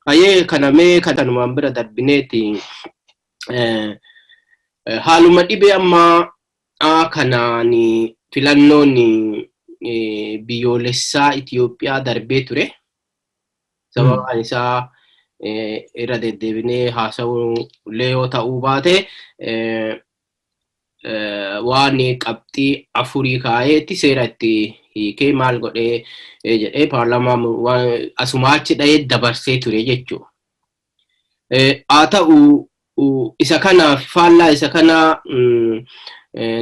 Ayee kanamee kanumaan bira darbineeti haaluma dhibee ammaa kanaan filannoon biyyoolessaa Itoophiyaa darbee ture. Sababaan isaa irra deddeebinee haasa'ullee yoo ta'uu baate waan qabxii afurii kaa'eetti seera itti hiikee maal godhee jedhee paarlaamaan asumaa achi dha'ee dabarsee ture jechuudha. Haa ta'u isa kanaaf faallaa isa kana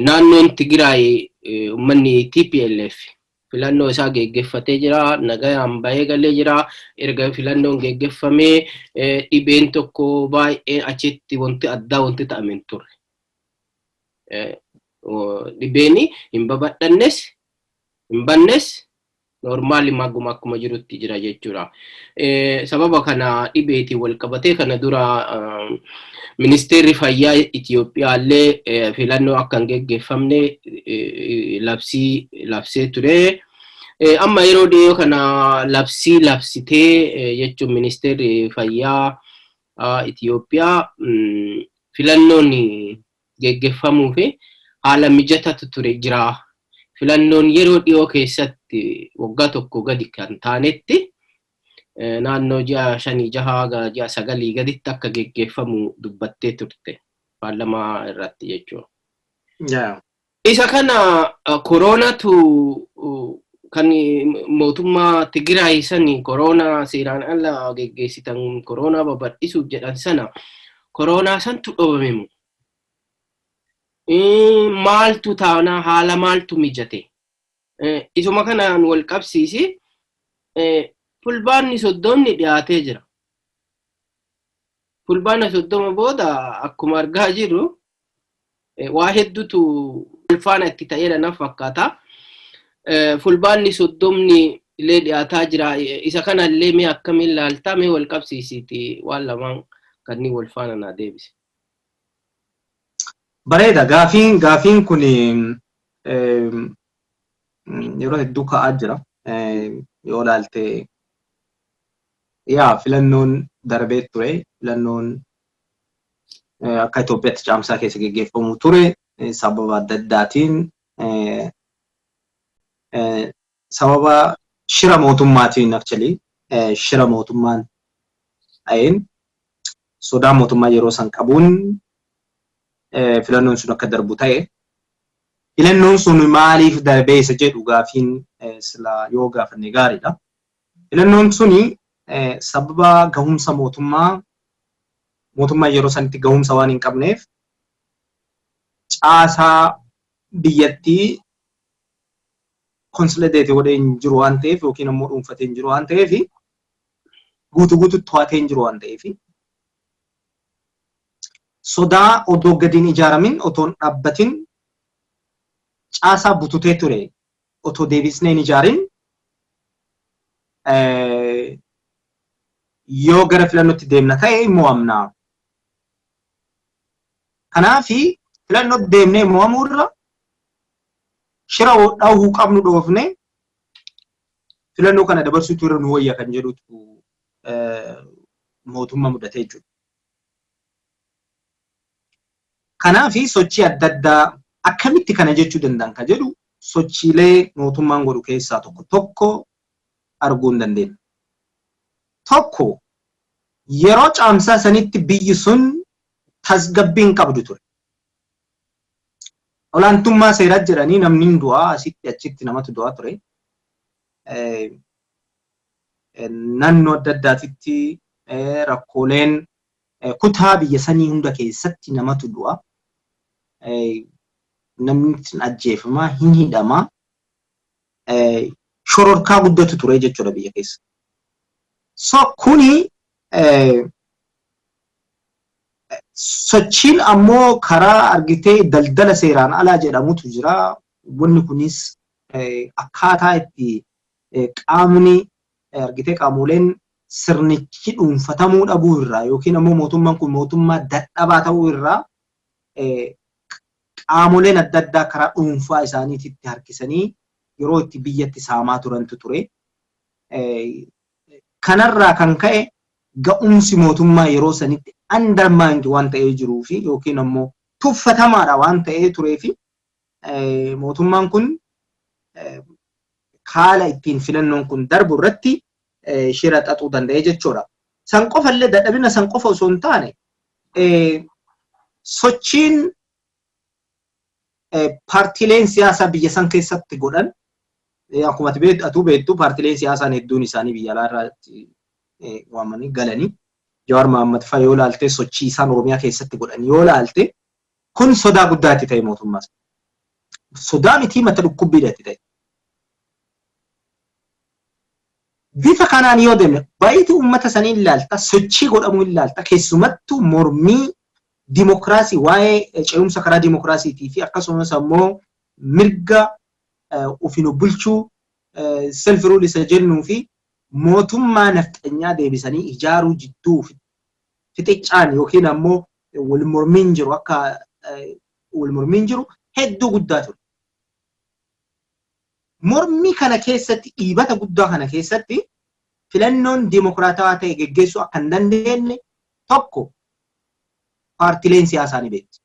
naannoon Tigraay uummanni TPLF filannoo isaa geggeeffatee jira, nagayaan bahee galee jira. Erga filannoon geggeeffamee dhibeen tokko baay'ee achitti wanti addaa wanti ta'ame hin turre. Dhibeen hin babal'annes hin bannes normaali maguma akkuma jirutti jira jechuudha. Sababa kana dhibeetiin wal qabatee kana dura Ministeerri Fayyaa Itoophiyaa illee filannoo akka hin geggeeffamne labsee ture. Amma yeroo dhiyoo kana labsitee jechuun Ministeerri Fayyaa Itoophiyaa filannoon geggeeffamuu fi haala mijatatu ture jira. Filannoon yeroo dhiyoo keessatti waggaa tokko gadi kan taanetti naannoo ji'a 5-6 ji'a 9 gaditti akka geggeeffamu dubbattee turte paarlamaa irratti jechuudha. Isa kana kooroonatu kan mootummaa Tigraay sanii kooroonaa seeraan ala geggeessitan kooroonaa babal'isuuf jedhan sana kooroonaa santu dhoobame. Maaltu taana haala maaltu mijate isuma kanaan wal qabsiisi fulbaanni 30 dhiyaatee jira. Fulbaana 30 booda akkuma argaa jirru waa hedduutu ulfaana itti ta'eera naaf fakkaata. Fulbaanni 30 illee dhiyaataa jira. Isa kana illee mee akkamiin ilaaltaa mee wal qabsiisiti waan lamaan kanneen wal faana na deebise. Bareeda gaafiin kun yeroo hedduu ka'aa jira. Yoo ilaalte filannoon darbee ture. Filannoon akka Itoophiyaatti caamsaa keessa geggeeffamu ture. Sababa adda addaatiin sababa shira mootummaatiin actually shira mootummaan ta'een sodaa mootummaa yeroo san qabuun filannoon sun akka darbu ta'e. Filannoon sun maaliif darbee isa jedhu gaafiin sila yoo gaafanne gaariidha. Filannoon suni sababa gahumsa mootummaa yeroo sanitti gahumsa waan hin qabneef caasaa biyyattii konsolideetee godhee hin jiru waan ta'eef yookiin ammoo dhuunfatee hin jiru waan ta'eef guutuutti to'atee hin jiru waan ta'eef sodaa odoo gadiin ijaaramin otoon dhaabbatin caasaa bututee ture otoo deebisnee hin ijaarin yoo gara filannootti deemna ta'e mo'amna. Kanaafi filannootti deemnee mo'amuu irra shira dhawuu qabnu dhoofne filannoo kana dabarsuutu irra nu wayya kan jedhutu mootummaa mudatee jechuudha. Kanaafi sochii adda addaa akkamitti kana jechuu danda'an kan jedhu sochiilee mootummaan godhu keessaa tokko arguu hin dandeenya. Tokko yeroo caamsaa sanitti biyyi sun tasgabbiin qabdu ture. Olaantummaa seeraa jedhanii namni du'aa asitti achitti namatu du'aa ture. Naannoo adda addaatitti rakkooleen kutaa biyya sanii hunda keessatti namatu du'a. Namni ajjeefamaa hin hidhamaa. Shororkaa guddatu ture jechuudha biyya keessa. So kuni sochiin ammoo karaa argitee daldala seeraan alaa jedhamutu jira. Wanni kunis akkaataa itti qaamni argitee qaamoleen sirnichi dhuunfatamuu dhabuu irraa yookiin ammoo mootummaan kun mootummaa dadhabaa ta'uu irraa qaamoleen adda addaa karaa dhuunfaa isaaniitti harkisanii yeroo itti biyyatti saamaa turantu ture. Kanarraa kan ka'e ga'umsi mootummaa yeroo sanitti undermined waan ta'ee jiruu fi yookiin ammoo tuffatamaadha waan ta'ee turee fi mootummaan kun haala ittiin filannoon kun darbu irratti shira xaxuu danda'e jechuudha. San qofallee dadhabina san qofa osoo hin taane sochiin paartiileen siyaasaa biyya san keessatti godhan akkuma ati beektu paartiileen siyaasaa hedduun isaanii biyya alaa irratti waamanii galanii Jawaar Mohaammed fa'aa yoo ilaalte sochii isaan Oromiyaa keessatti godhan yoo ilaalte kun sodaa guddaatti ta'e mootummaas. Sodaa miti mata dhukkubbiidhaatti ta'e. Bifa kanaan yoo deemne baay'ee uummata sanii ilaalta sochii godhamu ilaalta keessumattuu mormii dimokiraasii waa'ee ce'umsa karaa dimokiraasiitii fi akkasumas ammoo mirga ofiin bulchuu self rule isa jennuu fi mootummaa nafxanyaa deebisanii ijaaruu jidduu fixichaan yookiin ammoo wal mormiin jiru akka wal mormiin jiru hedduu guddaa ture. Mormii kana keessatti dhiibata guddaa kana keessatti filannoon dimokiraatawaa ta'e geggeessuu akka hin dandeenye tokko paartiileen siyaasaa ni beekti.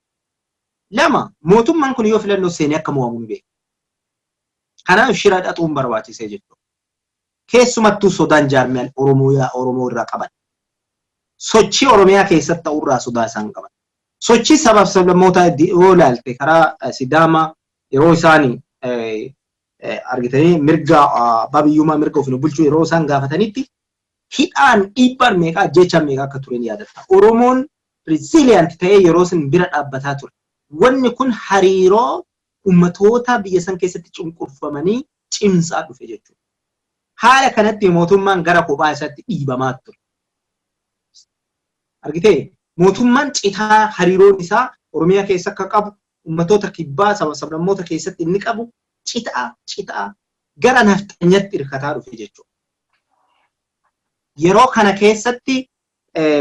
Lama mootummaan kun yoo filannoo seenee akka mo'amu ni beekti. Kanaaf shira xaxuun barbaachisee jechuudha. Keessumattuu sodaan jaarmiyaan Oromoo irraa qaban. Sochii Oromiyaa keessatti ta'urraa sodaa isaan qaban. Sochii sabaaf sablammootaa yoo ilaalte karaa Sidaamaa yeroo isaanii argitanii mirga babiyyummaa mirga ofiin bulchuu yeroo isaan gaafatanitti hidhaan dhiibbaan meeqa jechaan meeqa akka turen yaadatta. Oromoon resilient ta'ee yeroo sin bira dhaabbataa ture. Wanni kun hariiroo ummatoota biyya san keessatti cunqurfamanii cimsaa dhufe jechuudha. Haala kanatti mootummaan gara kophaa isaatti dhiibamaa ture. Argitee mootummaan citaa hariiroon isaa Oromiyaa keessa akka qabu ummatoota kibbaa sablammoota keessatti inni qabu citaa gara nafxanyatti hirkataa dhufe jechuudha. Yeroo kana keessatti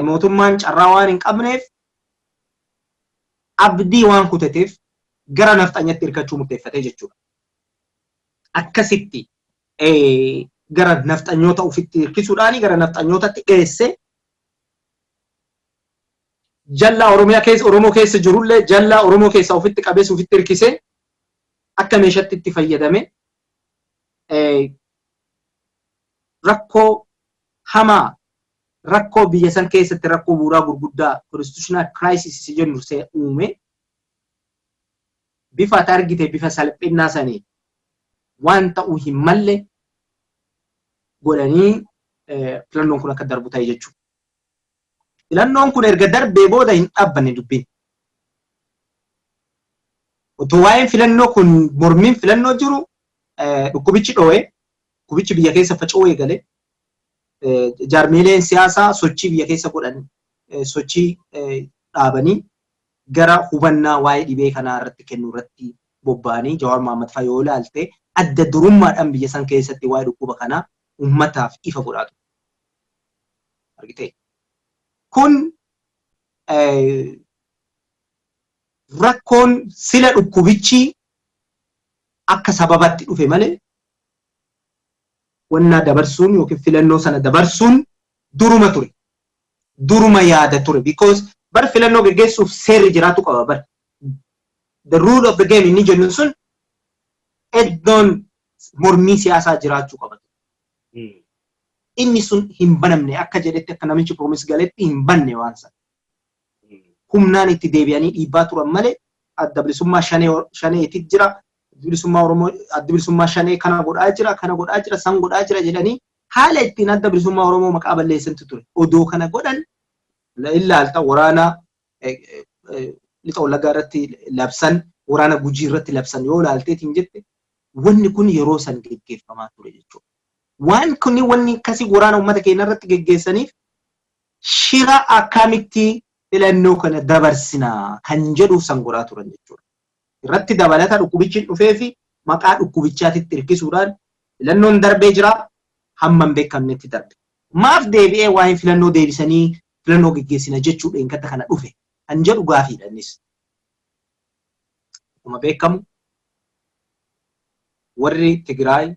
mootummaan carraa waan hin qabneef abdii waan kutateef gara nafxanyatti hirkachuu murteeffatee jechuudha. Akkasitti gara nafxanyoota ofitti hirkisuudhaan gara nafxanyootatti geesse jallaa Oromoo keessa jirullee jallaa Oromoo keessa ofitti qabees ofitti hirkisee akka meeshaatti itti fayyadame rakkoo hamaa rakkoo biyya san keessatti rakkoo bu'uuraa gurguddaa constitutional crisis jennu see uume bifa ati argite bifa salphinnaa sanii waan ta'uu hin malle godhanii filannoon kun akka darbu ta'e jechuudha. Filannoon kun erga darbee booda hin dhaabbanne dubbiin. Otoo waa'een filannoo kun mormiin filannoo jiru dhukkubichi dho'ee dhukkubichi biyya keessa faca'uu eegale jaarmiileen siyaasaa sochii biyya keessa godhan sochii dhaabanii gara hubannaa waa'ee dhibee kanaa irratti kennuu irratti bobba'anii Jawaar Mohaammed fa'aa yoo ilaalte adda durummaadhaan biyya san keessatti waa'ee dhukkuba kanaa ummataaf ifa godhaa ture. Argitee kun rakkoon sila dhukkubichi akka sababatti dhufe malee wannaa dabarsuun yookiin filannoo sana dabarsuun duruma ture. Duruma yaada ture because bar filannoo geggeessuuf seerri jiraatu qaba bar. The rule of the game inni jennu sun eddoon mormii siyaasaa jiraachuu qaba. Inni sun hin banamne akka jedhetti akka namichi promise galetti hin banne waan sana. Humnaan itti deebi'anii dhiibbaa turan malee adda bilisummaa shaneetti jira. Bilisummaa Oromoo adda bilisummaa shanee kana godhaa jira san godhaa jira jedhanii haala ittiin adda bilisummaa Oromoo maqaa balleessantu ture. Odoo kana godhan ilaalta waraana lixa Wallaggaa irratti labsan waraana Gujii irratti labsan yoo ilaalteetiin jette wanni kun yeroo san geggeeffamaa ture jechuudha. Waan kun wanni akkasii waraana uummata keenya irratti geggeessaniif shira akkamitti filannoo kana dabarsinaa kan jedhuuf san godhaa turan jechuudha. Irratti dabalata dhukkubichi dhufee fi maqaa dhukkubichaatitti hirkisuudhaan filannoon darbee jira hamma hin beekamnetti darbe. Maaf deebi'ee waa'ee filannoo deebisanii filannoo geggeessina jechuudha inkata kana dhufe kan jedhu gaafiidha innis. Akkuma beekamu warri Tigraay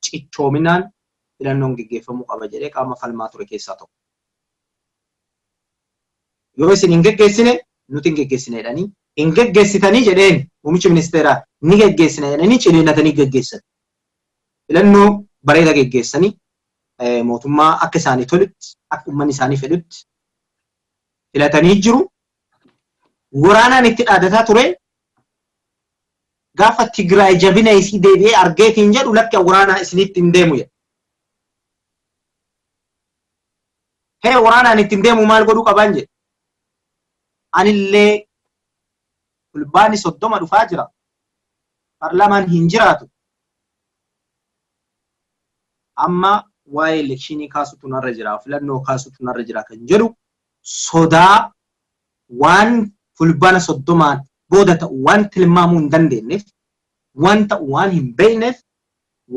cichoominaan filannoon geggeeffamuu qaba jedhee qaama falmaa ture keessaa tokko. yoo isin hin geggeessine nuti hin geggeessine jedhanii hin geggeessitanii jedheen muummichi ministeeraa ni geggeessina jedhanii ciniinatanii geggeessan. Filannoo bareeda geggeessanii mootummaa akka isaanii tolutti akka uummanni isaanii fedhutti filatanii jiru. Waraanaan itti dhaadataa ture gaafa Tigraay jabina isii deebi'ee argeetiin jedhu lakki waraanaa isinitti hin deemu jedha. Waraanaan ittiin deemu maal godhuu qabaan jedhe. Anillee fulbaani 30 dhufaa jira. Paarlaamaan hin jiraatu. Amma waa'ee elekshinii kaasutu narra jira, filannoo kaasutu narra jira kan jedhu sodaa waan fulbaana 30 booda ta'u waan tilmaamuu hin dandeenyeef, waan ta'u waan hin beekneef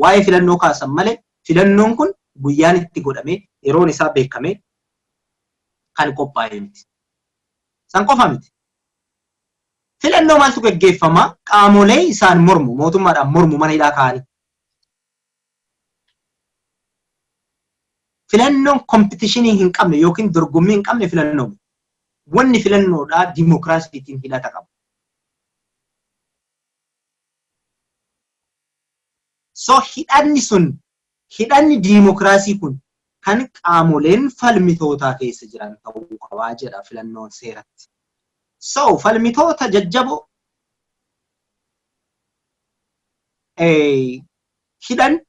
waa'ee filannoo kaasan malee filannoon kun guyyaan itti godhamee yeroon isaa beekamee kan qophaa'e miti. San qofa miti. Filannoo maaltu gaggeeffama? Qaamolee isaan mormu, mootummaadhaan mormu mana hidhaa kaa'anii. Filannoon kompitishinii hin qabne yookiin dorgommii hin qabne filannoo. Wanni filannoodhaa dimookiraasiitiin hidhata qaba. So hidhanni sun, hidhanni dimookiraasii kun kan qaamoleen falmitootaa keessa jiran ta'uu qabaa jedha filannoon seeratti. So falmitoota jajjaboo hidhan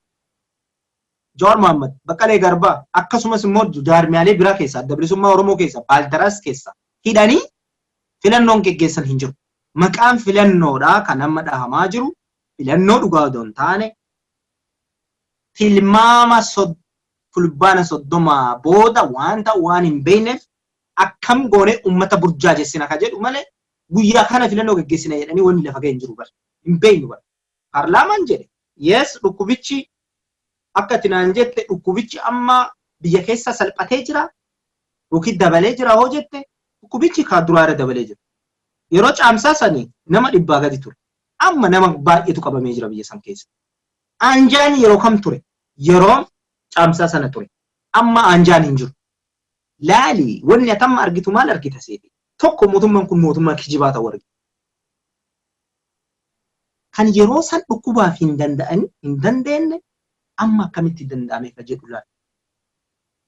Jawaar Mohaammed, Baqqalee Garbaa akkasumas immoo jaarmiyaalee biraa keessa adda bilisummaa Oromoo keessa Baaldaraas keessa hidhanii filannoon geggeessan hin jiru. Maqaan filannoodhaa kan amma dhahamaa jiru filannoo dhugaa odoo hin taane tilmaama fulbaana 30 booda wanta waan hin beekneef akkam goone ummata burjaajessina ka jedhu malee guyyaa kana filannoo geggeessina jedhanii wanni lafa ga'e hin jiru bara. Hin beeknu bara. Paarlaamaan jedhe yes dhukkubichi akka tinaan jette dhukkubichi amma biyya keessa salphatee jira yookiin dabalee jira hoo jette dhukkubichi kaa duraarra dabalee jira. Yeroo caamsaa sanii nama 100 gadi ture. Amma nama baay'eetu qabamee jira biyya san keessa. Anjaan yeroo kam ture? Yeroo caamsaa sana ture. Amma anjaan hin jiru. Laali wanni atamma argitu maal argita seeti? Tokko mootummaan kun mootummaa kijibaa ta'uu argita. Kan yeroo san dhukkubaaf hin dandeenye amma akkamitti danda'ame ka jedhu laala.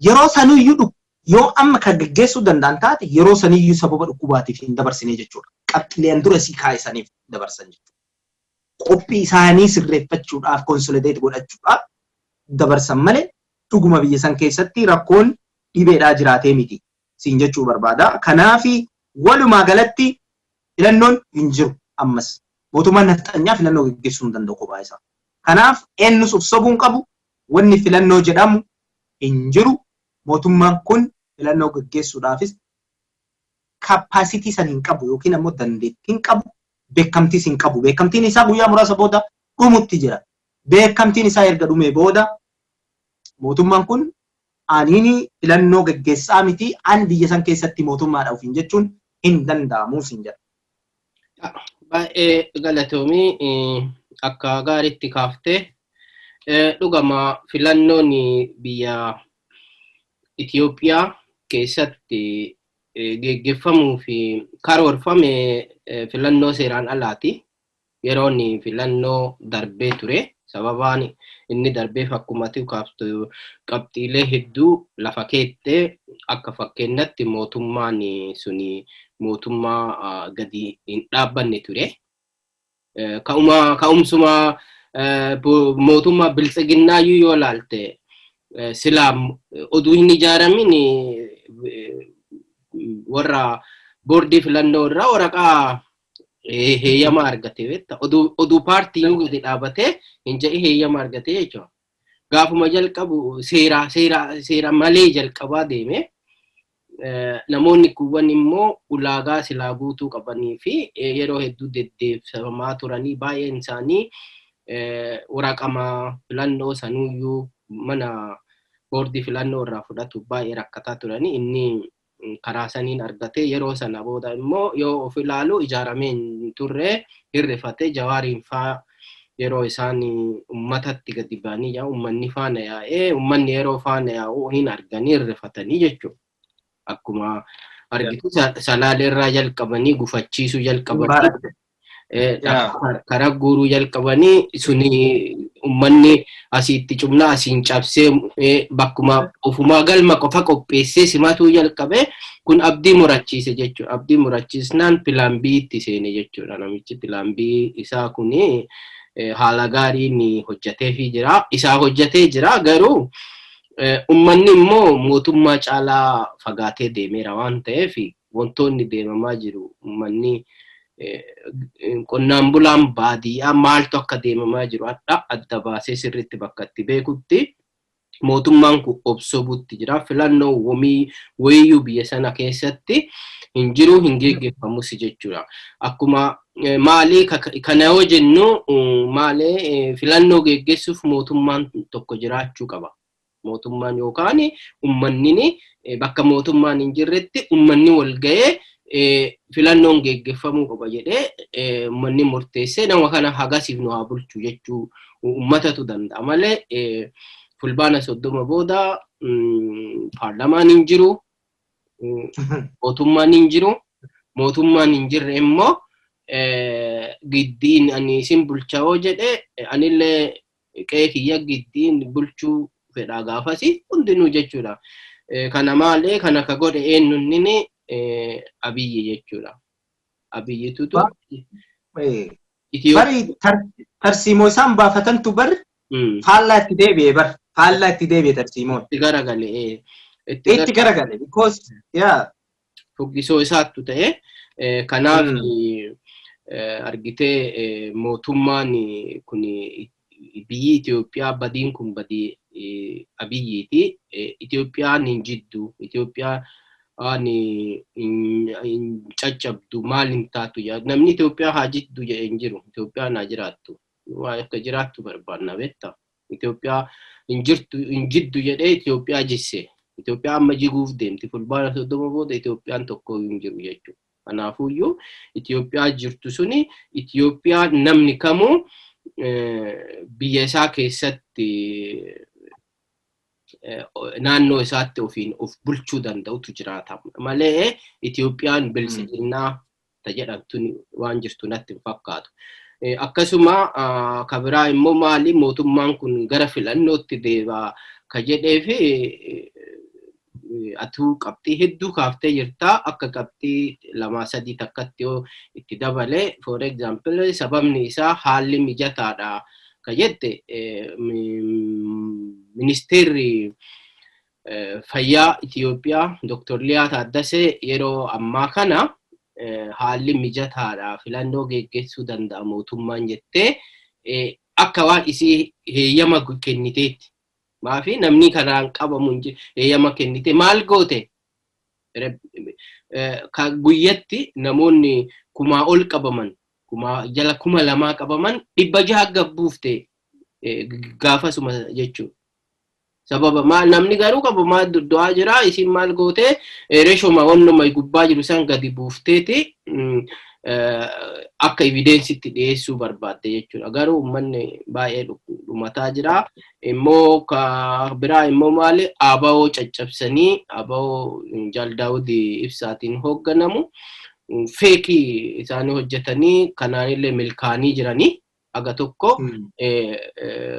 Yeroo saniyyuu yoo amma kan geggeessuu danda'an taate yeroo saniyyuu sababa dhukkubaatiif hin dabarsine jechuudha. Qabxileen dura sii kaa'isaniif dabarsan jechuudha. Qophii isaanii sirreeffachuudhaaf konsolideet godhachuudhaaf dabarsan malee dhuguma biyya san keessatti rakkoon dhibeedhaa jiraatee miti siin jechuu barbaada. Kanaafi walumaa galatti filannoon hin jiru ammas. Mootummaan nafxanyaa filannoo geggeessuu hin danda'u kophaa isaa. Kanaaf eenyus of sobuun qabu wanni filannoo jedhamu hin jiru. Mootummaan kun filannoo geggeessuudhaafis kappaasitii san hin qabu yookiin ammoo dandeettii hin qabu. Beekamtiis hin qabu. Beekamtiin isaa guyyaa muraasa booda dhumutti jira. Beekamtiin isaa erga dhumee booda mootummaan kun aniini filannoo geggeessaa miti an biyya san keessatti mootummaadha ofiin jechuun hin danda'amu siin jedha. Baay'ee galatoomii akka gaariitti kaaftee dhugama filannoon biyya Itoophiyaa keessatti geggeeffamuu fi karoorfame filannoo seeraan alaati. Yeroon filannoo darbee ture sababaan inni darbeef akkuma kaaftu qabxiilee hedduu lafa keettee akka fakkeenyatti mootummaan suni mootummaa gadi hin dhaabbanne ture. Ka'umsuma mootummaa biltsiginnaa yoo laalte silaa oduu hin ijaaramin warra boordii filannoo irraa waraqaa heeyyama argate beekta. Oduu paartii yoo gadi dhaabatee hin jedhi heeyyama argate jechuudha. Gaafuma jalqabu seera malee jalqabaa deeme. Namoonni kuwwan immoo ulaagaa silaa guutuu qabanii fi yeroo hedduu deddeebisamaa turanii baay'een isaanii waraqaa filannoo sanuyyuu mana boordii filannoo irraa fudhatu baay'ee rakkataa turanii inni karaa saniin argate yeroo sana booda immoo yoo of ilaalu ijaaramee hin turre hirrifatee Jawaariin faa yeroo isaan ummatatti gadi ba'anii ummanni faana yaa'ee ummanni yeroo faana yaa'u hin arganii hirrifatanii jechuudha. Akkuma argitu salaalerraa jalqabanii gufachiisuu jalqabanii karaa guuruu jalqabanii suni ummanni asitti cumnaa asiin cabsee bakkuma ofumaa galma qofa qopheessee simatuu jalqabe kun abdii murachiise jechuudha. Abdii murachiisnaan pilaan B itti seene jechuudha. Namichi pilaan B isaa kuni haala gaariin hojjeteefii jira. Isaa hojjetee jira garuu ummanni immoo mootummaa caalaa fagaatee deemeera waan ta'eef wantoonni deemamaa jiru ummanni qonnaan bulaan baadiyyaa maaltu akka deemamaa jiru adda baasee sirriitti bakka itti beekutti mootummaan kun obsobutti jira. Filannoo wayyuu biyya sana keessatti hin jiru hin geggeeffamus jechuudha. Akkuma maalii kana yoo jennu maalee filannoo geggeessuuf mootummaan tokko jiraachuu qaba. Mootummaan yookaan ummanni bakka mootummaan hin jirretti ummanni wal ga'ee filannoon geggeeffamuu qaba jedhee ummanni murteessee nama kana hagasiif nu haa bulchu jechuu ummatatu danda'a malee fulbaana 30 booda paarlamaan hin jiru, mootummaan hin jiru, mootummaan hin jirre immoo giddiin ani isin bulchaa yoo jedhe anillee qe'ee kiyya giddiin bulchuu fedhaa gaafasi hundinuu jechuudha. Kana malee kana ka godhe eenyunnini Abiyyi jechuudha. Abiyyitutu bari tarsiimoo isaan baafatantu bar faallaa itti deebi'e bar faallaa itti deebi'e tarsiimoon. Itti garagale. Itti garagale because fuggisoo isaattu ta'e kanaaf argitee mootummaan kun biyyi Itoophiyaa badiin kun badii Abiyyiiti. Itoophiyaan hin jiddu. Itoophiyaa hin caccabdu maal hin taatu namni Itoophiyaa haa jiddu jedhee hin jiru. Itoophiyaan haa jiraattu. Waa akka jiraattu barbaadna beektaa. Itoophiyaa hin jiddu jedhee Itoophiyaa jisse. Itoophiyaa amma jiguuf deemti. Fulbaana 30 booda Itoophiyaan tokko hin jiru jechuudha. Kanaafuyyuu Itoophiyaa jirtu suni Itoophiyaa namni kamuu biyya isaa keessatti naannoo isaatti ofiin of bulchuu danda'utu jiraata malee Itoophiyaan bilisinnaa jedhamtu waan jirtu natti hin fakkaatu. Akkasuma kabiraa immoo maali mootummaan kun gara filannootti deebi'a ka jedheefi atuu qabxii hedduu kaaftee jirta akka qabxii 2-3 takkatti yoo itti dabale for example sababni isaa haalli mijataadha ka jette ministeerri fayyaa Itoophiyaa Dr. Liyaa Taaddasee yeroo ammaa kana haalli mijataadha filannoo geggeessuu danda'a mootummaan jettee akka waan isii heeyyama kenniteetti. Maafi namni kanaan qabamu heeyyama kennite maal goote guyyatti namoonni 1000 ol qabaman jala 2000 qabaman 600 gabbuufte gaafasuma jechuudha. Sababa namni garuu qabamaa du'aa jira isin maal goote reeshoma wannuma gubbaa jiru san gadi buufteeti akka evidensitti dhiyeessuu barbaadde jechuudha. Garuu uummanni baay'ee dhumataa jira. Immoo ka biraa immoo maali ABO caccabsanii ABO Jaal Daawud Ibsaatiin hoogganamu feekii isaanii hojjetanii kanaanillee milkaanii jiranii aga tokko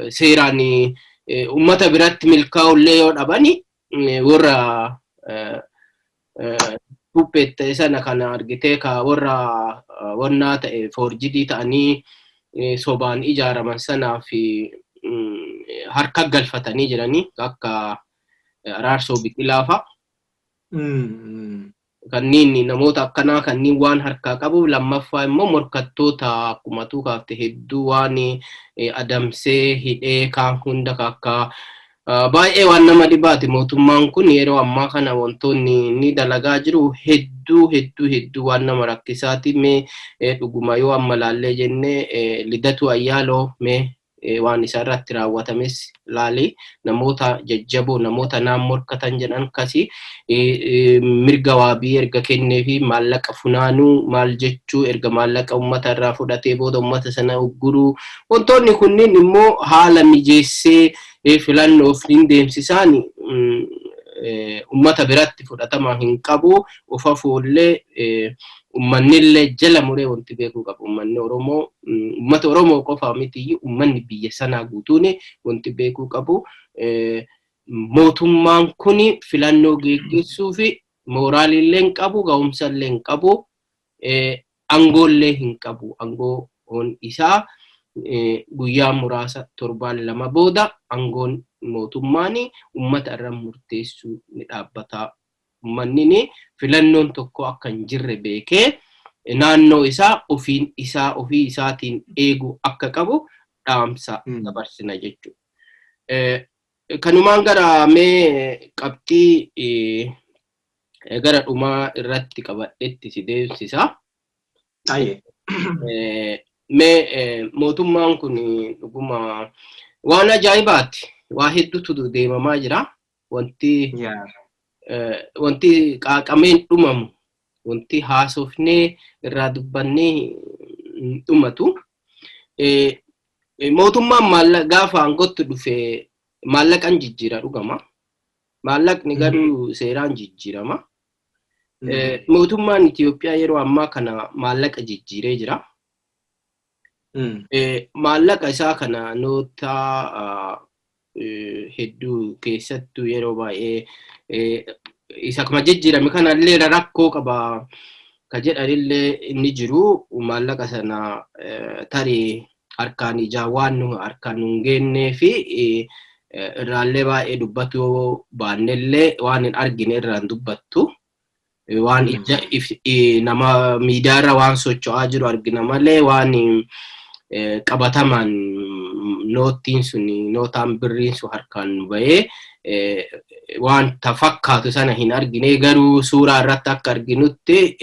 seeraan ummata biratti milkaa'ullee yoo dhabani warra puppette sana kana argitee ka warra wannaa ta'e forjidii ta'anii sobaan ijaaraman sanaa fi harka galfatanii jiranii akka Araarsoo Biqilaafa kanniin namoota akkanaa kanniin waan harkaa qabu lammaffaa immoo morkattoota akkumatu kaafte hedduu waan adamsee hidhee kaan hunda akka baay'ee waan nama dhibaati mootummaan kun yeroo ammaa kana wantoonni ni dalagaa jiru hedduu waan nama rakkisaati mee dhuguma yoo amma laallee jennee Lidatu Ayyaaloo mee waan isa irratti raawwatames laali namoota jajjaboo namoota naan morkatan jedhan kasi mirga waabii erga kennee fi maallaqa funaanuu maal jechuu erga maallaqa ummata irraa fudhatee booda ummata sana ugguruu wantoonni kunniin immoo haala mijeessee filannoof hin deemsisaan ummata biratti fudhatama hin qabu. Ufa fuullee ummannillee jala muree wanti beekuu qabu. Ummanni Oromoo ummata Oromoo qofa miti ummanni biyya sanaa guutuun wanti beekuu qabu. Mootummaan kun filannoo geggeessuu fi mooraalillee hin qabu, ga'umsallee hin qabu, aangoollee hin qabu. Aangoon isaa guyyaa muraasa torbaan lama booda aangoon mootummaan ummata irra murteessuu ni dhaabbata. Uummanni filannoon tokko akka hin jirre beekee naannoo isaa ofii isaatiin eeguu akka qabu dhaamsa dabarsina jechuudha. Kanumaan gara mee qabxii gara dhumaa irratti qabadhetti si deemsisa. Mee mootummaan kun dhuguma waan ajaa'ibaati. Waa hedduutu deemamaa jira. Wanti qaaqameen dhumamu, wanti haasofnee irraa dubbannee dhumatu. Mootummaan gaafa aangootti dhufe maallaqaan jijjiira dhugama. Maallaqni garuu seeraan jijjiirama. Mootummaan Itoophiyaa yeroo ammaa kana maallaqa jijjiiree jira. Maallaqa isaa kana noota hedduu keessattuu yeroo baay'ee isa kuma jijjiirame kanallee rakkoo qaba ka jedhanillee inni jiru. Maallaqa sana tarii harkaan ijaa waan nu harkaan hin geennee fi irraallee baay'ee dubbatu baannellee waan hin argine irraan dubbattu. Waan ija nama miidiyaarra waan socho'aa jiru argina malee waan qabatamaan nootiin sun nootaan birriin sun harkaan bahee waan fakkaatu sana hin argine. Garuu suuraa irratti akka arginutti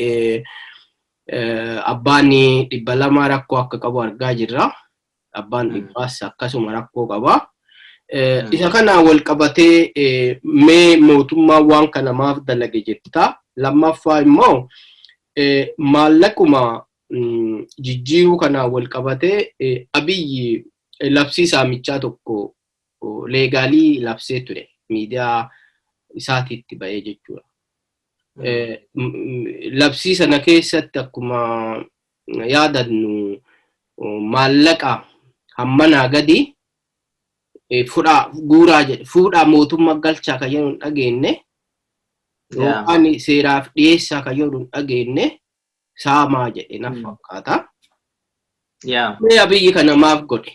abbaan 200 rakkoo akka qabu argaa jirra. Abbaan 100 akkasuma rakkoo qaba. Isa kana wal qabatee mee mootummaan waan kana maaf dalage jetta? Lammaffaa immoo maallaquma jijjiiruu kana wal qabatee Abiyyi labsii saamichaa tokko leegaalii labsee ture. Miidiyaa isaatiitti ba'ee jechuudha. Labsii sana keessatti akkuma yaadannu maallaqa hammanaa gadi guuraa jedhe. Fuudhaa mootummaa galchaa kan jedhu hin dhageenye. Waan seeraaf dhiyeessaa kan jedhu hin dhageenye. Saamaa jedhe na fakkaata. Mee Abiyyi kana maaf godhe?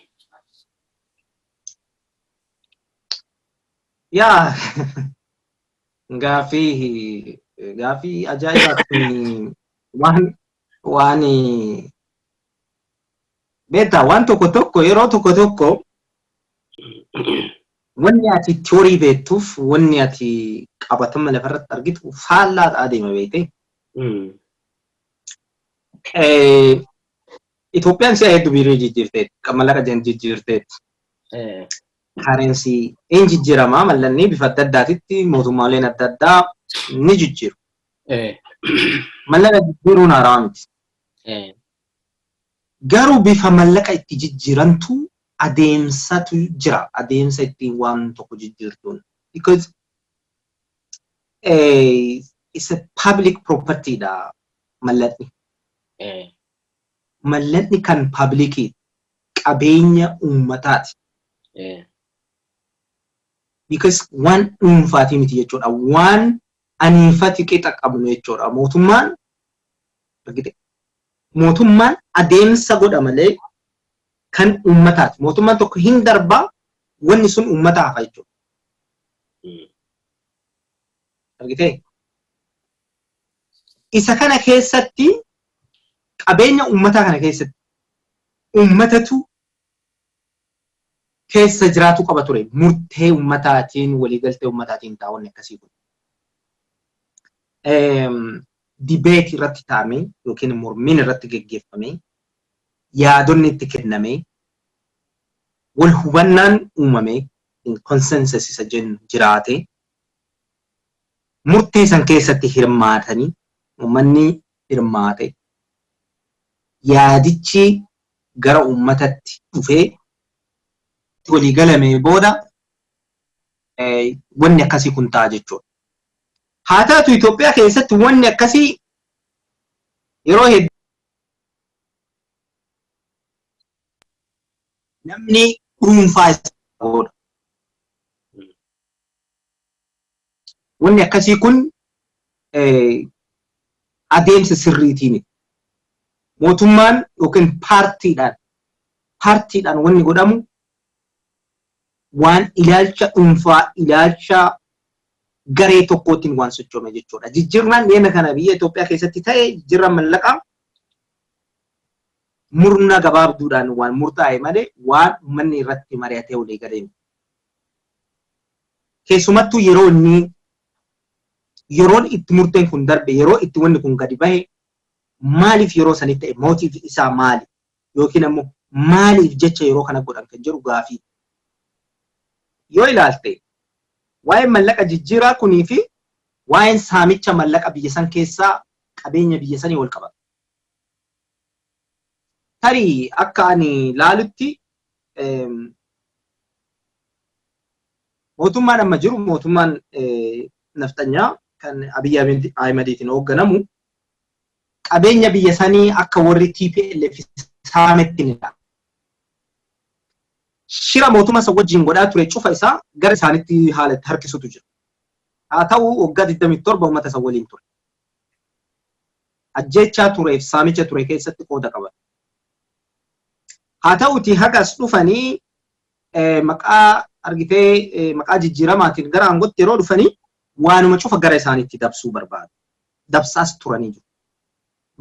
Gaafii ajaa'ibaatti waan beektaa waan tokko yeroo tokko wanni ati tiyoorii beektuuf wanni ati qabatama lafarratti argitu faallaa ta'aa deema beekte. Itoophiyaan si'a hedduu biiroo jijjiirteetti, mallaqa jijjiirteetti. Kaareensii hin jijjiiramaa mallanni bifa adda addaatitti mootummaaleen adda addaa ni jijjiiru. Mallaqa jijjiiruun haaraa miti. Garuu bifa mallaqa itti jijjiirantu adeemsatu jira. Adeemsa ittiin waan tokko jijjiirtuun. Because it's a public property dha mallatni. Mallatni kan publicii qabeenya uummataati. Because waan dhuunfaatii miti jechuudha. Waan aniifati qixa qabnu jechuudha. Mootummaan adeemsa godha malee kan uummataati. Mootummaan tokko hin darbaa wanni sun uummataaf jechuudha. Argitee? Isa kana keessatti qabeenya uummataa kana keessatti uummatatu keessa jiraatu qaba ture. Murtee uummataatiin waliigaltee uummataatiin taa'uun akkasii kun. Dibeet irratti taa'amee yookiin mormiin irratti geggeeffamee yaadonni itti kennamee wal hubannaan uumamee consensus isa jennu jiraate murtee san keessatti hirmaatanii uummanni hirmaate yaadichi gara uummatatti dhufee walii galamee booda wanni akkasii kun ta'a jechuudha. haa taatu Itoophiyaa keessatti wanni akkasii yeroo hedduu namni dhuunfaa isaa godha. Wanni akkasii kun adeemsa sirriitiin mootummaan yookiin paartiidhaan wanni godhamu waan ilaalcha dhuunfaa ilaalcha garee tokkootiin waan sochoome jechuudha. Jijjiirraan dhiyeenya kana biyya Itoophiyaa keessatti ta'e jijjiirraa mallaqaa murna gabaabduudhaan waan murtaa'e malee waan uummanni irratti mari'atee walii galee. Keessumattuu yeroon itti murteen kun darbe yeroo itti wanni kun gadi bahe maaliif yeroo sanitti ta'e mootiif isaa maali yookiin ammoo maaliif jecha yeroo kana godhan kan jedhu gaafii. Yoo ilaalte waa'ee mallaqa jijjiiraa kunii fi waa'een saamicha mallaqa biyya san keessaa qabeenya biyya sanii wal qabata. Tarii akka ani laalutti mootummaan amma jiru mootummaan naftanyaa kan Abiy Ahmediitiin hoogganamu qabeenya biyya sanii akka warri TPLF saametti ni dha. Shira mootummaa isa wajjin godhaa ture cufa isaa gara isaanitti haalatti harkisutu jira. Haa ta'u waggaa 27 uummata isa waliin ture. Ajjechaa tureef saamicha ture keessatti qooda qaban. Haa ta'uti hagas dhufanii maqaa argitee maqaa jijjiiramaatiin gara aangootti yeroo dhufanii waanuma cufa gara isaaniitti dabsuu barbaadu. Dabsaas turanii jiru.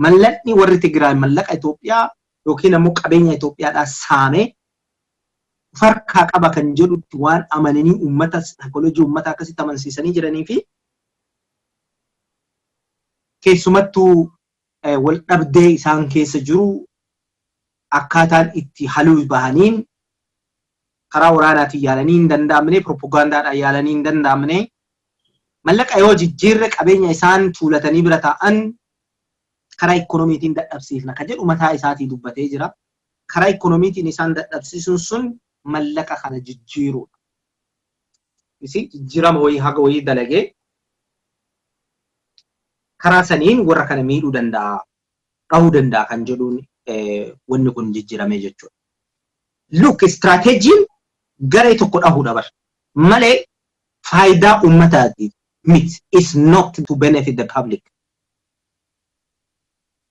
Mallaqni warri Tigraay mallaqa Itoophiyaa yookiin ammoo qabeenya Itoophiyaadhaa saamee farkaa qaba kan jedhutti waan amananii uummata saayikooloojii uummataa akkasitti amansiisanii jiranii fi keessumattuu wal dhabdee isaan keessa jiru akkaataan itti haluu bahaniin karaa waraanaatiin yaalanii hin danda'amne propagaandaadhaan yaalanii hin danda'amne mallaqa yoo jijjiirre qabeenya isaan tuulatanii bira taa'an karaa ikoonomiitiin dadhabsiifna kan jedhu mataa isaatii dubbatee jira. Karaa ikoonomiitiin isaan dadhabsiisuun sun mallaqa kana jijjiiruudha. Jijjiirama wayii haga wayii dalagee karaa saniin warra kana miidhuu danda'a, dhahuu danda'a kan jedhuun wanni kun jijjiiramee jechuudha. Look, istiraatejjiin garee tokko dhahuudha bar malee faayidaa uummataatiif miti. Is not to benefit the public.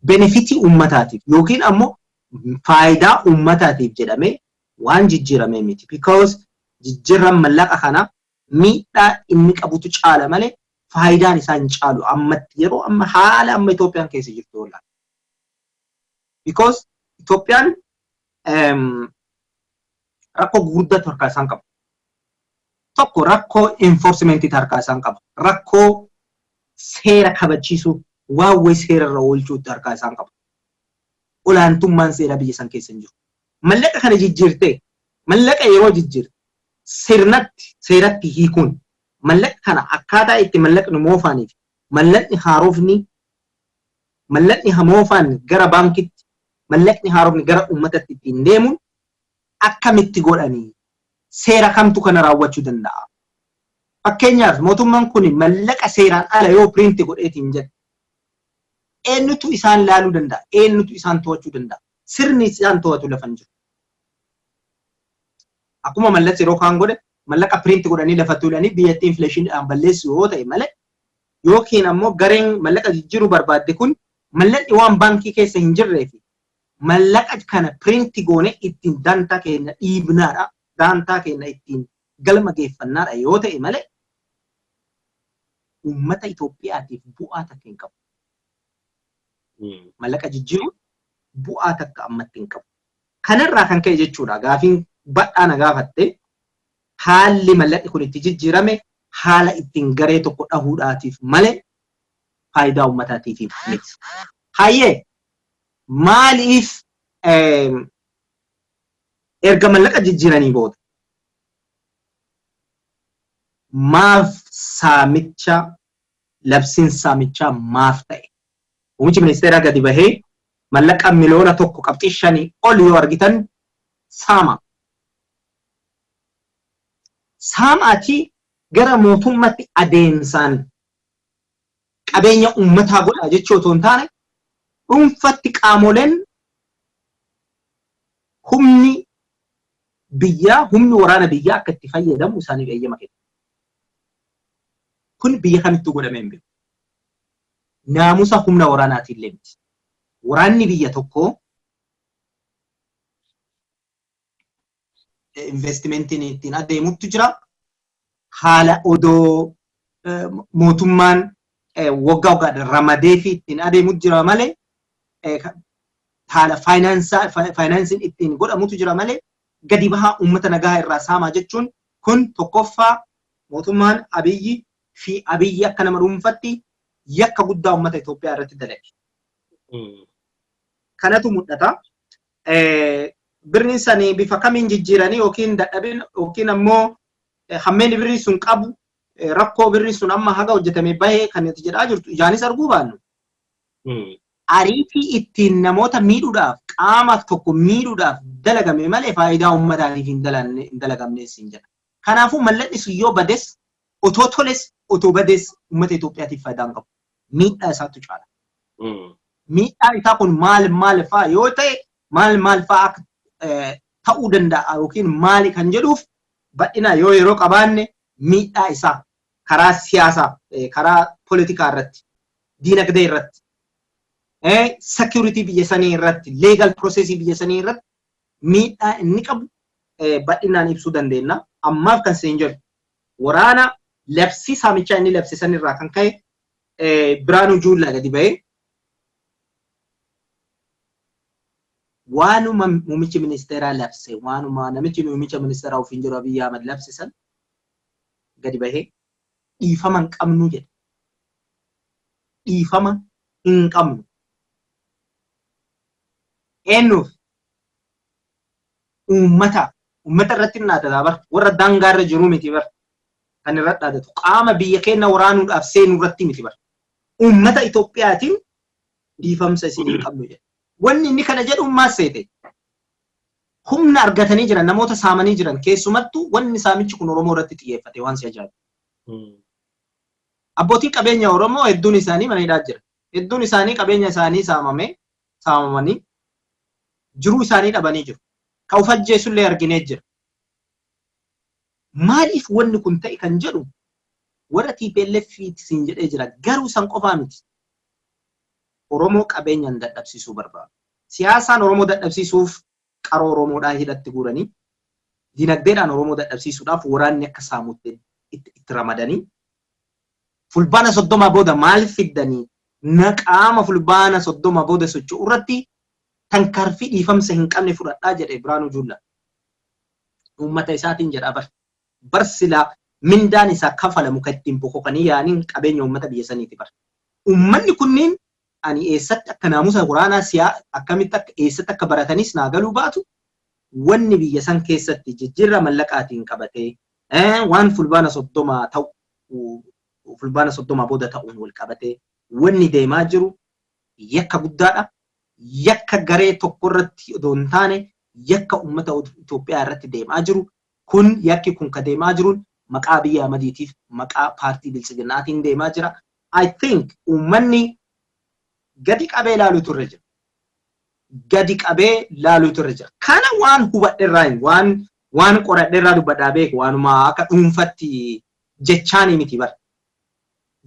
Benefitii uummataatiif yookiin ammoo faayidaa uummataatiif jedhamee waan jijjiiramee miti. Because jijjiirran mallaqa kana miidhaa inni qabutu caala malee faayidaan isaa hin caalu. Ammatti yeroo amma haala amma Itoophiyaan keessa jirtu oola. Because Itoophiyaan rakkoo gurguddatu harkaa isaan qabu. Tokko rakkoo enforcementii harkaa isaan qabu. Rakkoo seera kabachiisuu waan wayi seera irra oolchuutti harkaa isaan qabu. Olaantummaan seera biyya san keessa hin jiru. Mallaqa kana jijjiirtee mallaqa yeroo jijjiirte seeratti hiikuun mallaqa kana akkaataa itti mallaqni moofaaniif mallaqni hamoofaan gara baankitti mallaqni haarofni gara uummatatti ittiin deemuun akkamitti godhanii seera kamtu kana raawwachuu danda'a. Fakkeenyaaf mootummaan kun mallaqa seeraan ala yoo piriinti godheetiin jedhe eenyutu isaan laaluu danda'a? Eenyutu isaan to'achuu danda'a? Sirni isaan to'atu lafa hin jiru. Akkuma mallaqa yeroo kaan godhe mallaqa piriinti godhanii lafa tuulanii biyyattii infleeshiniidhaan balleessu yoo ta'e malee yookiin ammoo gareen mallaqa jijjiiruu barbaadde kun mallaqni waan baankii keessa hin jirree fi mallaqa kana piriinti goone ittiin dantaa keenya dhiibnaadha. Dantaa keenya ittiin galma geeffannaadha yoo ta'e malee uummata Itoophiyaatiif bu'aa takka hin qabu. Mallaqa jijjiiruun bu'aa takka ammatti hin qabu. Kanarraa kan ka'e jechuudha gaafiin badhaa na gaafatte haalli mallaqni kun itti jijjiirame haala ittiin garee tokko dhahuudhaatiif malee faayidaa uummataatiif miti. Hayyee maaliif erga mallaqa jijjiiranii booda maaf saamicha labsiin saamichaa maaf ta'e? Muummichi ministeeraa gadi bahee mallaqa miliyoona 1.5 ol yoo argitan saama. Saamaatii gara mootummaatti adeemsaan qabeenya uummataa godha jechuu otoo hin taane dhuunfatti qaamoleen humni waraana biyyaa akka itti fayyadamu isaaniif eeyyama kenna. Kun biyya kamittuu godhamee hin beeku. Naamusa humna waraanaatiin illee miti. Waraanni biyya tokkoo investimentiin ittiin adeemutti jira. Haala odoo mootummaan waggaa waggaadhaan ramadee fi ittiin adeemutti jira malee haala faayinaansiin ittiin godhamutu jira malee gadi bahaa uummata nagaa irraa saamaa jechuun kun tokkoffaa mootummaan Abiyyi akka nama dhuunfatti yakka guddaa uummata Itoophiyaa irratti dalage. Kanatu mul'ata. Birriin sanii bifa kamiin jijjiiranii yookiin dadhabin yookiin ammoo hammeenni birrii sun qabu rakkoo birrii sun amma haga hojjetamee bahee kan itti jedhaa jirtu ijaanis arguu baannu. Ariitii ittiin namoota miidhuudhaaf qaama tokko miidhuudhaaf dalagame malee faayidaa uummataatiif hin dalagamne siin jedha. Kanaafuu mallatni sun yoo bades otoo toles otoo bades uummata Itoophiyaatiif faayidaa hin qabu. Miidhaa isaatu caala. Miidhaa isaa kun maal fa'aa yoo ta'e maal fa'aa ta'uu danda'a yookiin maali kan jedhuuf bal'ina yoo yeroo qabaanne miidhaa isaa karaa siyaasaa karaa poolitikaa irratti diinagdee irratti security biyya sanii irratti legal processii biyya sanii irratti miidhaa inni qabu bal'inaan ibsuu dandeenya. Ammaaf kan seen jedhu waraana labsii saamichaa inni labsisan irraa kan ka'e Biraanuu Juullaa gadi ba'ee waanuma muummichi ministeeraa labse waanuma namichi muummicha ministeeraa ofiin jiru Abiyyi Ahmad labsisan gadi bahee dhiifama hin qabnu jedhe. Dhiifama hin qabnu. Eenyuuf uummata irratti hin dhaadata bar warra daangaa irra jiru miti bar kan irratti dhaadatu qaama biyya keenya waraanuudhaaf seenuu irratti miti bar uummata Itoophiyaatiin dhiifamsa isin hin qabnu jedhe. Wanni inni kana jedhu maal seete? Humna argatanii jiran namoota saamanii jiran keessumattuu wanni saamichi kun Oromoo irratti xiyyeeffate waan si ajaa'ibu. Abbootiin qabeenya Oromoo hedduun isaanii mana hidhaa jira. Hedduun isaanii qabeenya isaanii saamamanii jiruu isaanii dhabanii jiru. Ka of ajjeesullee arginee jira. Maaliif wanni kun ta'e kan jedhu warra TPLF siin jedhee jira garuu san qofaa miti. Oromoo qabeenyaan dadhabsiisuu barbaadu. Siyaasaan Oromoo dadhabsiisuuf qaroo Oromoodhaan hidhatti guuranii dinagdeedhaan Oromoo dadhabsiisuudhaaf waraanni akka saamutti itti ramadanii fulbaana 30 booda maal fiddanii naqaama fulbaana 30 booda socho'u irratti tankarfii dhiifamsa hin qabne fudhadhaa jedhe Biraanuu Juullaa. Uummata isaatiin jedhaa barsilaa mindaan isaa kafalamu kan ittiin boqoqanii yaaniin qabeenya uummata biyya saniiti bar. Uummanni kunniin ani eessatti akka naamusa waraanaa akkamitti eessatti akka baratanis naa galuu baatu wanni biyya san keessatti jijjiirra mallaqaatiin qabatee waan fulbaana 30 ta'u fulbaana 30 booda ta'uun wal qabatee wanni deemaa jiru yakka guddaadha. Yakka garee tokko irratti odoo hin taane yakka uummata Itoophiyaa irratti deemaa jiru. Kun yakki kun ka deemaa jiruun maqaa Abiyyi Ahmadiitiif maqaa paartii Biltsiginnaatiin deemaa jira. I think uummanni gadi qabee ilaaluutu irra jira. Gadi qabee ilaaluutu irra jira. Kana waan hubadheerraa waan qoradheerraa dubbadhaa beeku waanuma akka dhuunfatti jechaanii miti bara.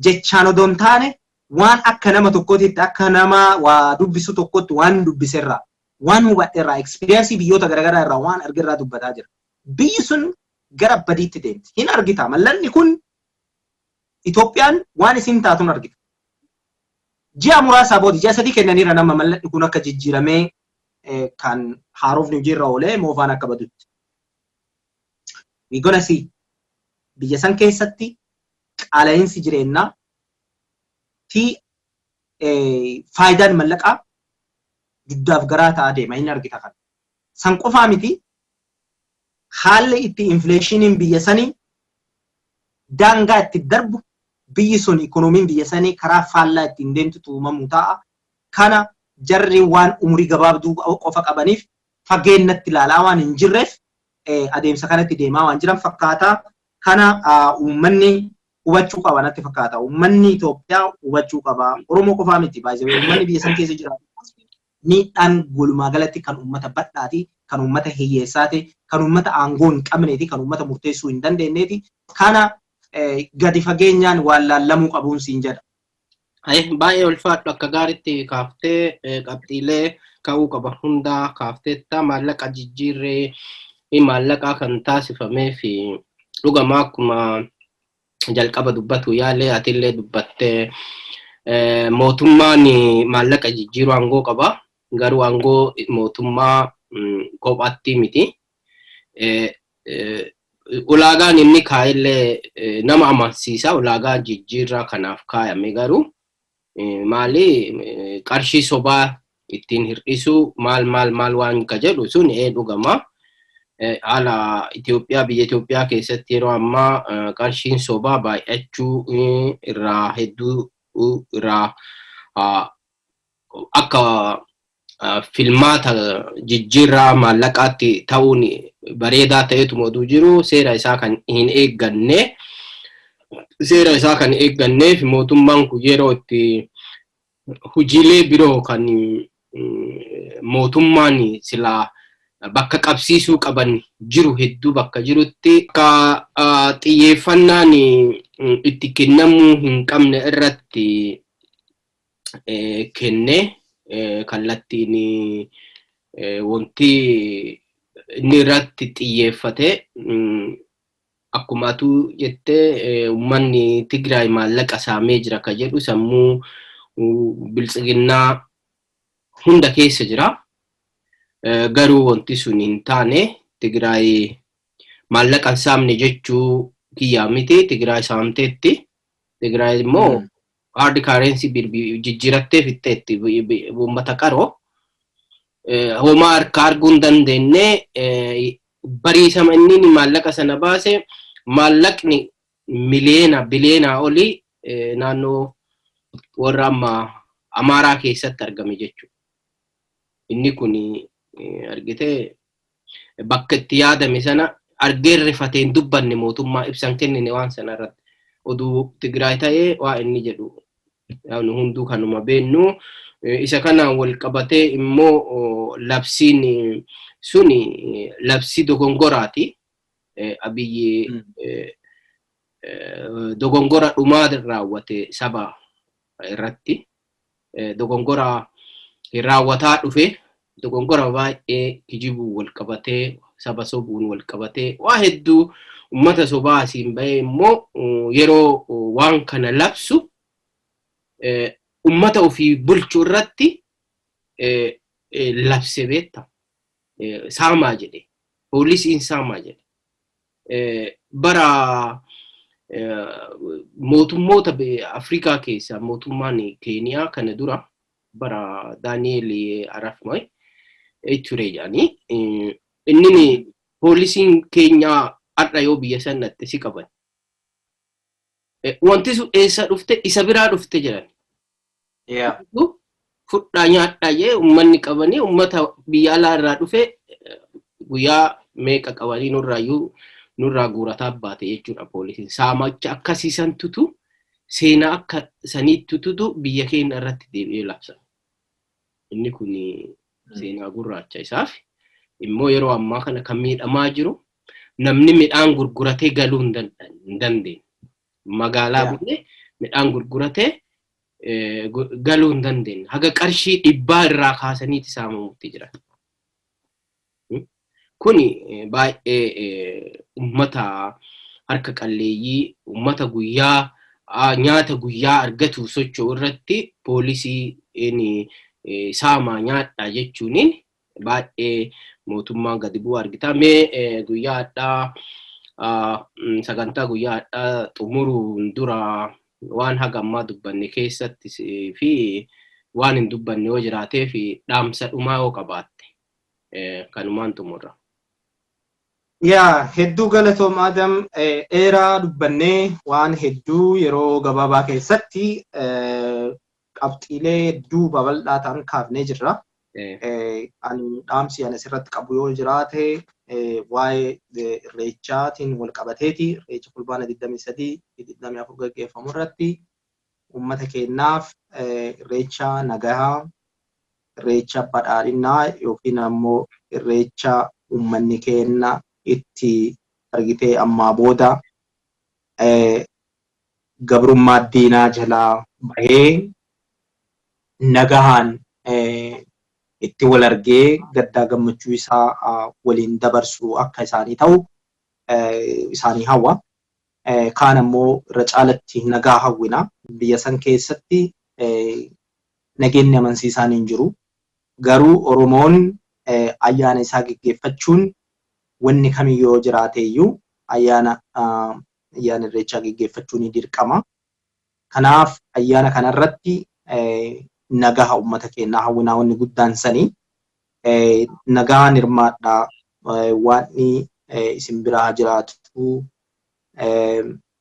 Jechaan odoo hin taane waan akka nama tokkootitti akka nama waa dubbisu tokkotti waan dubbiserraa waan hubadheerraa experience biyyoota garaagaraa irraa waan argerraa dubbataa jira. Biyyi sun gara badiitti deemti. Hin argita. Mallanni kun Itoophiyaan waan isin taatuun argita. Ji'a muraasaa booda ji'a 3 kennaniira nama mallanni kun akka jijjiiramee kan haarofni hojiirra oolee moofaan akka badutti. We gonna see biyya san keessatti qaala'insi jireenyaa fi faayidaan mallaqaa guddaaf garaa ta'aa deema hin argita kan. San qofaa miti haalli itti infleeshiniin biyya sanii daangaa itti darbu biyyi sun ikoonomiin biyya sanii karaa faallaa ittiin deemtu uumamu ta'a. Kana jarri waan umurii gabaabduu qofa qabaniif fageenyatti ilaalaa waan hin jirreef adeemsa kanatti deemaa waan jiran fakkaataa. Kana uummanni hubachuu qaba natti fakkaata. Uummanni Itoophiyaa hubachuu qaba. Oromoo qofaa miti baay'ee uummanni biyya san keessa jiraatu miidhaan walumaa galatti kan uummata badhaati, kan uummata hiyyeessaati, kan uummata aangoo hin qabneeti, kan uummata murteessuu hin dandeenyeeti. Kana gadi fageenyaan waan laallamuu qabuun siin jedha. Baay'ee ulfaadhu akka gaariitti kaaftee qabxiilee ka'uu qaba hundaa kaafteetta maallaqa jijjiirree maallaqaa kan taasifamee fi dhugamaa akkuma jalqaba dubbatu yaalee atillee dubbattee mootummaan maallaqa jijjiiruu aangoo qaba. Garuu aangoo mootummaa kophaatti miti. Ulaagaan inni kaa'ellee nama amansiisa. Ulaagaa jijjiirraa kanaaf kaayame garuu maali qarshii sobaa ittiin hir'isuu maal waan ka jedhu sun dhugama. Haala Itoophiyaa biyya Itoophiyaa keessatti yeroo ammaa qarshiin sobaa baay'achuu irraa hedduu irraa akka filmaata jijjiirraa maallaqaatti ta'uun bareedaa ta'etu moduu jiru seera isaa kan hin eegganne seera isaa kan eegganneef mootummaan kun yeroo itti hojiilee biroo kan mootummaan silaa bakka qabsiisuu qaban jiru hedduu bakka jirutti akka xiyyeeffannaan itti kennamuu hin qabne irratti kenne kallattiin wanti inni irratti xiyyeeffate akkumatu jettee uummanni Tigraay maallaqa saamee jira ka jedhu sammuu biltsiginnaa hunda keessa jira. Garuu wanti sun hin taane Tigraay maallaqa saamne jechuu kiyyaa miti. Tigraay saamteetti. Tigraay immoo hard currency jijjiirattee fixxeetti uummata qaroo. Homaa harka arguu hin dandeenye bariisama inni maallaqa sana baase maallaqni biliyoona olii naannoo warra amma Amaaraa keessatti argame jechuudha. Inni kun argitee bakka itti yaadame sana argee rifateen dubbanne mootummaa ibsan kennine waan sana irratti oduu Tigraay ta'ee waa inni jedhu hunduu kanuma beennu. Isa kanaan wal qabatee immoo labsiin suni labsii dogongoraati. Abiyyi dogongora dhumaa raawwate saba irratti dogongora raawwataa dhufe dogongora baay'ee kijibuu wal qabatee saba sobuun wal qabatee waa hedduu uummata sobaa asiin bahee immoo yeroo waan kana labsu ummata ofii bulchuu irratti labse beekta. Saamaa jedhe. Poolisiin saamaa jedhe. Bara mootummoota Afrikaa keessaa mootummaan Keeniyaa kana dura bara Daani'eel Arap Moi ture jedhanii inni poolisiin Keenyaa har'a yoo biyya sanatti si qaban. Wanti sun eessa dhufte isa biraa dhufte jedhan. Fudhaa nyaadhaa jee uummanni qabanii uummata biyya alaa irraa dhufe guyyaa meeqa qabanii nurraa guurataa baate jechuudha poolisiin. Saamacha akkasiisan tutu seenaa akka saniitti tutu biyya keenya irratti deebi'ee labsa. Inni kun seenaa gurraacha isaaf immoo yeroo ammaa kana kan miidhamaa jiru namni midhaan gurguratee galuu hin dandeenye. Magaalaa bu'ee midhaan gurguratee galuu hin dandeenye. Haga qarshii 100 irraa kaasaniiti saamamutti jiran. Kuni baay'ee uummata harka qalleeyyii, uummata guyyaa nyaata guyyaa argatu socho'u irratti poolisii saamaa nyaadhaa jechuun baay'ee mootummaan gadi bu'u argita. Mee guyyaa addaa sagantaa guyyaa addaa xumuruun dura waan haga ammaa dubbanne keessatti fi waan hin dubbanne yoo jiraatee fi dhaamsa dhumaa yoo qabaatte kanumaan xumurra. Hedduu galatoom Adam dheeraa dubbannee waan hedduu yeroo gabaabaa keessatti qabxiilee hedduu babal'aa ta'an kaafnee jirra. Ani dhaamsi ani asirratti qabu yoo jiraate waa'ee irreechaatiin wal qabateeti. Irreecha fulbaana 23 24 gaggeeffamu irratti uummata keenyaaf irreecha nagahaa, irreecha badhaadhinaa yookiin ammoo irreecha uummanni keenya itti argitee ammaa booda gabrummaa diinaa jalaa bahee nagahaan itti wal argee gaddaa gammachuu isaa waliin dabarsu akka isaanii ta'u isaanii hawwa. Kaan ammoo irra caalatti nagaa hawwina. Biyya san keessatti nageenyi amansiisaan hin jiru. Garuu Oromoon ayyaana isaa gaggeeffachuun wanni kamiyyuu jiraate iyyuu ayyaana irreechaa gaggeeffachuu ni dirqama. Kanaaf ayyaana kanarratti nagaa uummata keenyaa hawwinaa wanni guddaan sanii nagaan hirmaadhaa waan isin biraa jiraatu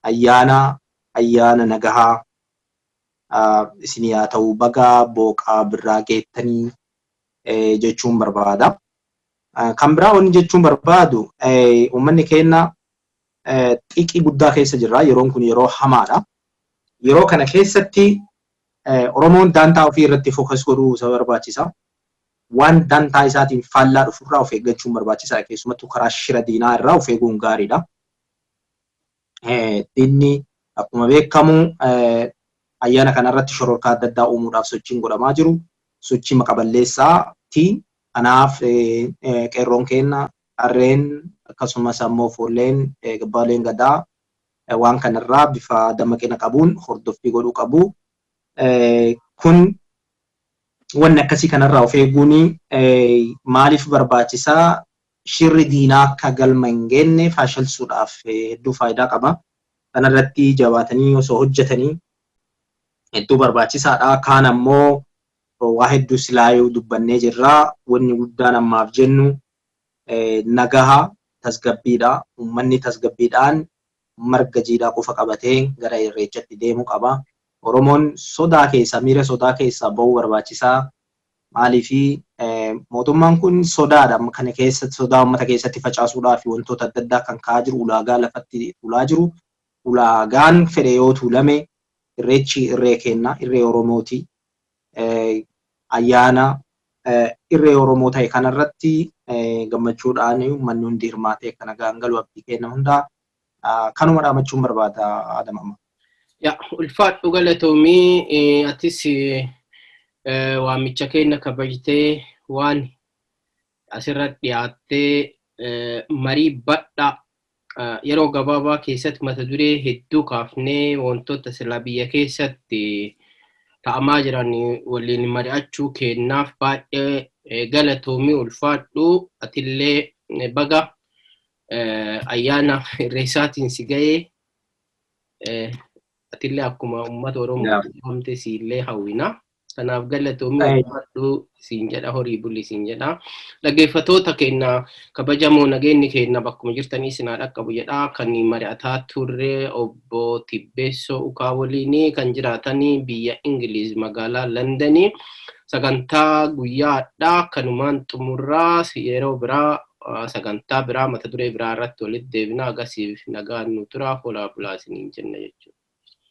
ayyaana nagahaa isinii haa ta'u bagaa booqaa birraa geettanii jechuun barbaada. Kan biraa wanni jechuun barbaadu uummanni keenya xiiqii guddaa keessa jirra. Yeroon kun yeroo hamaadha. Yeroo kana keessatti Oromoon dantaa ofii irratti fookas godhuu isa barbaachisa. Waan dantaa isaatiin faallaa dhufurraa of eeggachuun barbaachisaadha. Keessumattuu karaa shira diinaa irraa of eeguun gaariidha. Diinni akkuma beekamu ayyaana kanarratti shororkaa adda addaa uumuudhaaf sochiin godhamaa jiru. Sochii maqaballeessaati. Kanaaf qeerroon keenya harreen akkasumas ammoo foolleen gabbaaleen gadaa waan kanarraa bifa dammaqina qabuun hordoffii godhuu qabu. Kun wanni akkasii kanarraa of eeguun maaliif barbaachisaa? Shirri diinaa akka galma hin geenye faashalsuudhaaf hedduu faayidaa qaba. Kanarratti jabaatanii osoo hojjetanii hedduu barbaachisaadha. Kaan ammoo waa hedduu silaayuu dubbannee jirra. Wanni guddaan ammaaf jennu nagaha tasgabbiidha. Uummanni tasgabbiidhaan marga jiidhaa qofa qabatee gara irreechatti deemuu qaba. Oromoon sodaa keessa miira sodaa keessaa bahuu barbaachisaa. Maaliifi mootummaan kun sodaadha. Kana keessatti sodaa uummata keessatti facaasuudhaaf wantoota adda addaa kan ka'aa jiru. Ulaagaa lafatti tuulaa jiru. Ulaagaan fedhe yoo tuulame irreechi irree kenna. Irree Oromooti. Ayyaana irree Oromoo ta'e kanarratti gammachuudhaan uummanni hundi hirmaatee akka nagaan galu abdii kenna hundaa kanuma dhaamachuun barbaada Adamama. Ulfaadhu galatoomii atis waamicha keenya kabajtee waan asirratti dhiyaattee marii badhaa yeroo gabaabaa keessatti mata duree hedduu kaafnee wantoota sila biyya keessatti ta'amaa jiran waliin mari'achuu kennaaf baay'ee galatoomii ulfaadhu. Atillee baga ayyaana irreechaatiin si ga'ee atillee akkuma uummata Oromoo hamte siillee hawwina. Kanaaf galatoomii ulfaadhu siin jedha, horii bulli siin jedha. Dhaggeeffattoota keenya kabajamoo nageenyi keenya bakkuma jirtanii sinaa dhaqqabu jedha. Kan mari'ataa turre obbo Tibbeessoo Ukaa waliin kan jiraatanii biyya Ingiliiz magaalaa Londonii. Sagantaa guyyaadhaa kanumaan xumurraa yeroo biraa sagantaa biraa mata duree biraa irratti walitti deebina. Agasiif nagaan nu turaa, hoolaa bulaa isiniin jenna jechuudha.